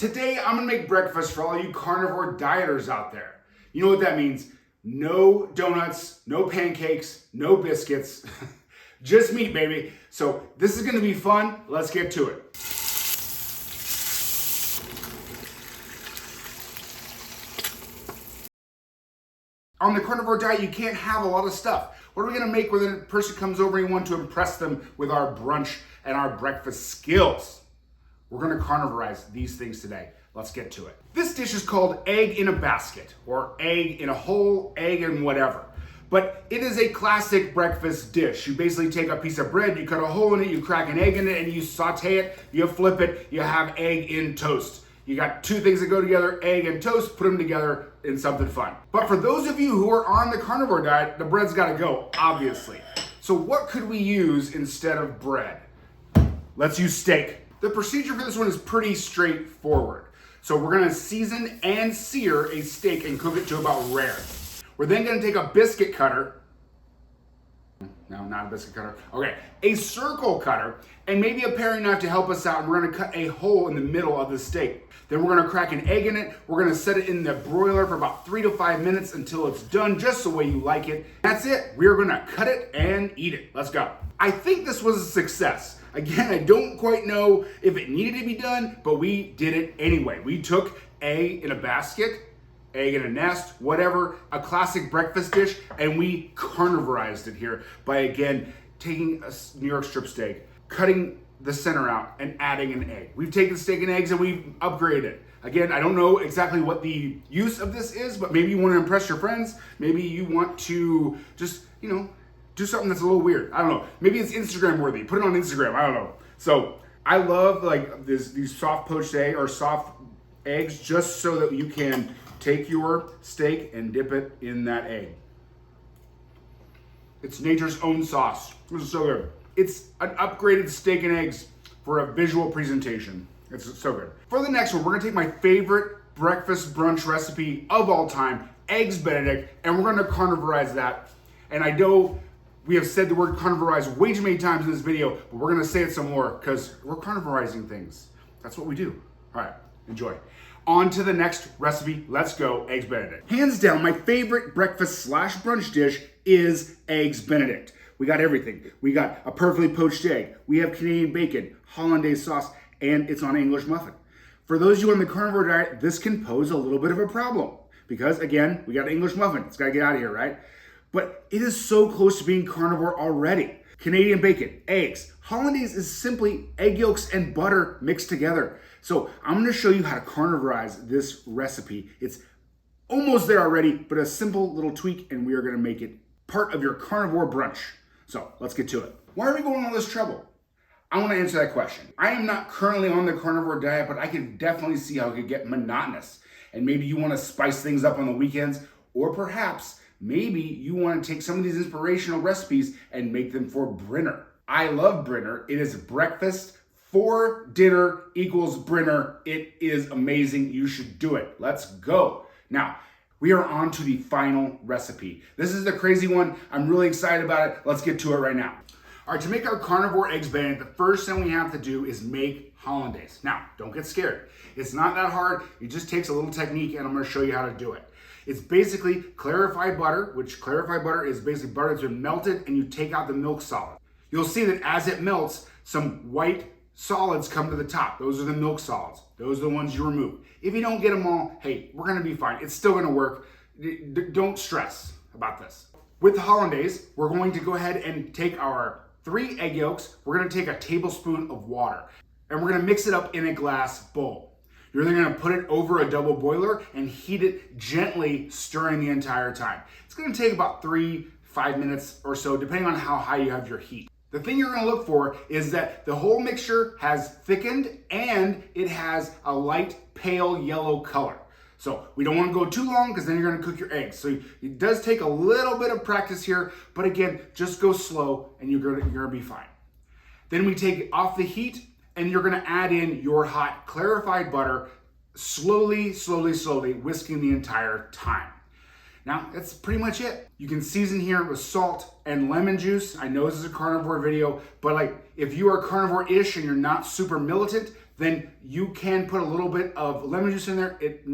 Today, I'm gonna make breakfast for all you carnivore dieters out there. You know what that means? No donuts, no pancakes, no biscuits, just meat, baby. So this is gonna be fun. Let's get to it. On the carnivore diet, you can't have a lot of stuff. What are we gonna make when a person comes over and you want to impress them with our brunch and our breakfast skills? We're gonna carnivorize these things today. Let's get to it. This dish is called egg in a basket, or egg in a hole, egg in whatever. But it is a classic breakfast dish. You basically take a piece of bread, you cut a hole in it, you crack an egg in it, and you saute it, you flip it, you have egg in toast. You got two things that go together, egg and toast, put them together in something fun. But for those of you who are on the carnivore diet, the bread's gotta go, obviously. So what could we use instead of bread? Let's use steak. The procedure for this one is pretty straightforward. So we're gonna season and sear a steak and cook it to about rare. We're then gonna take a biscuit cutter. No, not a biscuit cutter. Okay, a circle cutter and maybe a paring knife to help us out. And we're gonna cut a hole in the middle of the steak. Then we're gonna crack an egg in it. We're gonna set it in the broiler for about 3 to 5 minutes until it's done, just the way you like it. That's it. We're gonna cut it and eat it. Let's go. I think this was a success. Again, I don't quite know if it needed to be done, but we did it anyway. We took egg in a basket, egg in a nest, whatever, a classic breakfast dish, and we carnivorized it here by, again, taking a New York strip steak, cutting the center out, and adding an egg. We've taken steak and eggs and we've upgraded it. Again, I don't know exactly what the use of this is, but maybe you want to impress your friends. Maybe you want to just, do something that's a little weird. I don't know. Maybe it's Instagram worthy. Put it on Instagram. I don't know. So I love these soft poached egg or soft eggs just so that you can take your steak and dip it in that egg. It's nature's own sauce. This is so good. It's an upgraded steak and eggs for a visual presentation. It's so good. For the next one, we're gonna take my favorite breakfast brunch recipe of all time, Eggs Benedict, and we're gonna carnivorize that. And I know we have said the word carnivorize way too many times in this video, but we're gonna say it some more because we're carnivorizing things. That's what we do. All right, enjoy. On to the next recipe. Let's go, Eggs Benedict. Hands down, my favorite breakfast / brunch dish is Eggs Benedict. We got everything. We got a perfectly poached egg. We have Canadian bacon, hollandaise sauce, and it's on an English muffin. For those of you on the carnivore diet, this can pose a little bit of a problem because, again, we got an English muffin. It's got to get out of here, right? But it is so close to being carnivore already. Canadian bacon, eggs. Hollandaise is simply egg yolks and butter mixed together. So I'm gonna show you how to carnivorize this recipe. It's almost there already, but a simple little tweak and we are gonna make it part of your carnivore brunch. So let's get to it. Why are we going all this trouble? I wanna answer that question. I am not currently on the carnivore diet, but I can definitely see how it could get monotonous. And maybe you wanna spice things up on the weekends, or perhaps maybe you want to take some of these inspirational recipes and make them for Brinner. I love Brinner. It is breakfast for dinner equals Brinner. It is amazing. You should do it. Let's go. Now, we are on to the final recipe. This is the crazy one. I'm really excited about it. Let's get to it right now. All right, to make our carnivore eggs Benedict, the first thing we have to do is make hollandaise. Now, don't get scared. It's not that hard. It just takes a little technique and I'm gonna show you how to do it. It's basically clarified butter, which clarified butter is basically butter that's been melted and you take out the milk solid. You'll see that as it melts, some white solids come to the top. Those are the milk solids. Those are the ones you remove. If you don't get them all, hey, we're gonna be fine. It's still gonna work. Don't stress about this. With the hollandaise, we're going to go ahead and take our 3 egg yolks. We're gonna take a tablespoon of water and we're gonna mix it up in a glass bowl. You're then gonna put it over a double boiler and heat it gently, stirring the entire time. It's gonna take about 3-5 minutes or so, depending on how high you have your heat. The thing you're gonna look for is that the whole mixture has thickened and it has a light pale yellow color. So we don't wanna go too long because then you're gonna cook your eggs. So it does take a little bit of practice here, but again, just go slow and you're gonna be fine. Then we take it off the heat and you're gonna add in your hot clarified butter, slowly, whisking the entire time. Now, that's pretty much it. You can season here with salt and lemon juice. I know this is a carnivore video, but like if you are carnivore-ish and you're not super militant, then you can put a little bit of lemon juice in there. It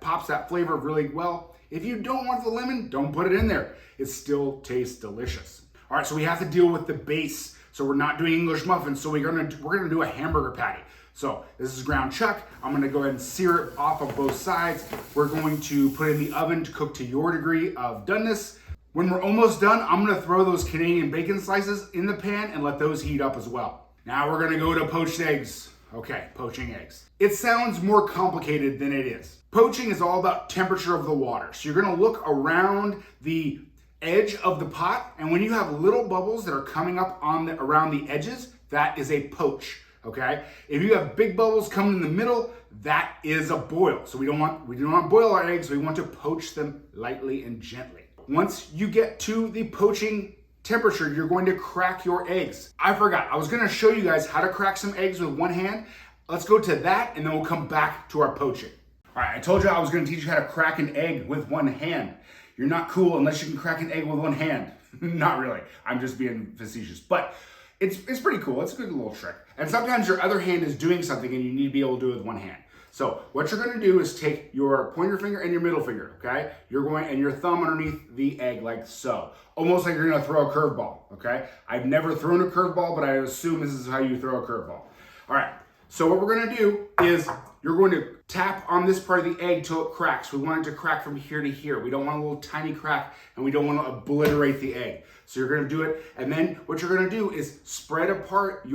pops that flavor really well. If you don't want the lemon, don't put it in there. It still tastes delicious. All right, so we have to deal with the base. So we're not doing English muffins, so we're gonna do a hamburger patty. So this is ground chuck. I'm gonna go ahead and sear it off of both sides. We're going to put it in the oven to cook to your degree of doneness. When we're almost done, I'm gonna throw those Canadian bacon slices in the pan and let those heat up as well. Now we're gonna go to poached eggs. Okay, poaching eggs. It sounds more complicated than it is. Poaching is all about temperature of the water. So you're gonna look around the edge of the pot, and when you have little bubbles that are coming up around the edges, that is a poach. Okay, if you have big bubbles coming in the middle, that is a boil. So we don't want to boil our eggs. We want to poach them lightly and gently. Once you get to the poaching temperature, you're going to crack your eggs. I forgot. I was going to show you guys how to crack some eggs with one hand. Let's go to that, and then we'll come back to our poaching. All right, I told you I was going to teach you how to crack an egg with one hand. You're not cool unless you can crack an egg with one hand. Not really. I'm just being facetious, but it's pretty cool. It's a good little trick. And sometimes your other hand is doing something and you need to be able to do it with one hand. So what you're gonna do is take your pointer finger and your middle finger, okay? And your thumb underneath the egg like so. Almost like you're gonna throw a curveball, okay? I've never thrown a curveball, but I assume this is how you throw a curveball. All right, so what we're gonna do is you're going to tap on this part of the egg till it cracks. We want it to crack from here to here. We don't want a little tiny crack, and we don't want to obliterate the egg. So you're gonna do it, and then what you're gonna do is spread apart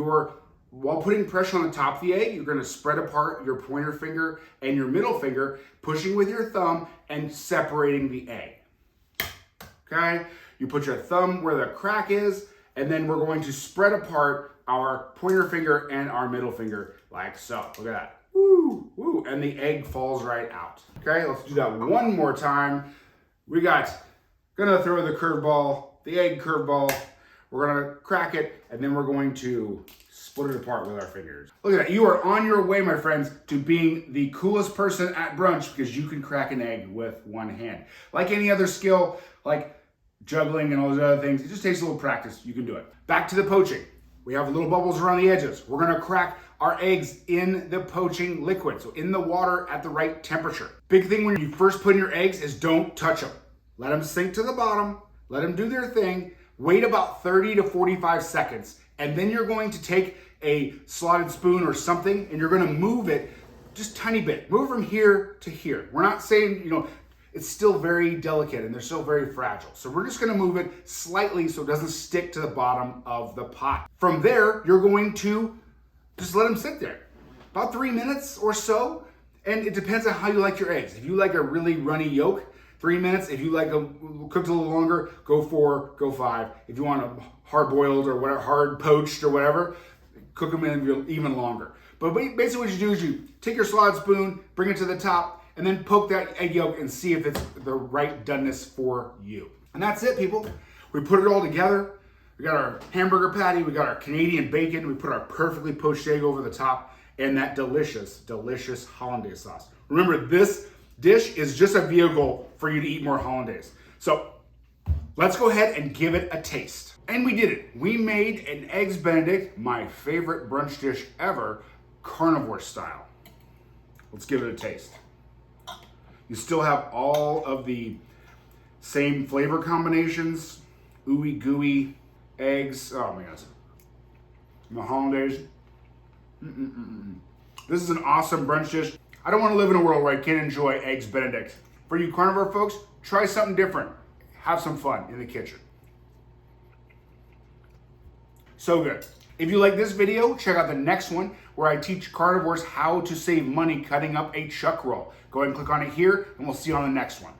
while putting pressure on the top of the egg, you're gonna spread apart your pointer finger and your middle finger, pushing with your thumb and separating the egg. Okay? You put your thumb where the crack is, and then we're going to spread apart our pointer finger and our middle finger like so. Look at that. Woo, woo, and the egg falls right out. Okay, let's do that one more time. Gonna throw the curveball, the egg curveball. We're gonna crack it, and then we're going to split it apart with our fingers. Look at that, you are on your way, my friends, to being the coolest person at brunch because you can crack an egg with one hand. Like any other skill, like juggling and all those other things, it just takes a little practice, you can do it. Back to the poaching. We have little bubbles around the edges. We're gonna crack our eggs in the poaching liquid, so in the water at the right temperature. Big thing when you first put in your eggs is don't touch them. Let them sink to the bottom, let them do their thing, wait about 30 to 45 seconds, and then you're going to take a slotted spoon or something, and you're gonna move it just tiny bit. Move from here to here. We're not saying, it's still very delicate and they're still very fragile. So we're just gonna move it slightly so it doesn't stick to the bottom of the pot. From there, you're going to just let them sit there. About 3 minutes or so, and it depends on how you like your eggs. If you like a really runny yolk, 3 minutes. If you like them cooked a little longer, go 4, go 5. If you want them hard boiled or whatever, hard poached or whatever, cook them in even longer. But basically what you do is you take your slotted spoon, bring it to the top, and then poke that egg yolk and see if it's the right doneness for you. And that's it, people. We put it all together. We got our hamburger patty, we got our Canadian bacon, we put our perfectly poached egg over the top, and that delicious, delicious hollandaise sauce. Remember, this dish is just a vehicle for you to eat more hollandaise. So let's go ahead and give it a taste. And we did it. We made an Eggs Benedict, my favorite brunch dish ever, carnivore style. Let's give it a taste. You still have all of the same flavor combinations, ooey gooey eggs. Oh my gosh. The hollandaise. This is an awesome brunch dish. I don't want to live in a world where I can't enjoy Eggs Benedict. For you carnivore folks, try something different. Have some fun in the kitchen. So good. If you like this video, check out the next one where I teach carnivores how to save money cutting up a chuck roll. Go ahead and click on it here, and we'll see you on the next one.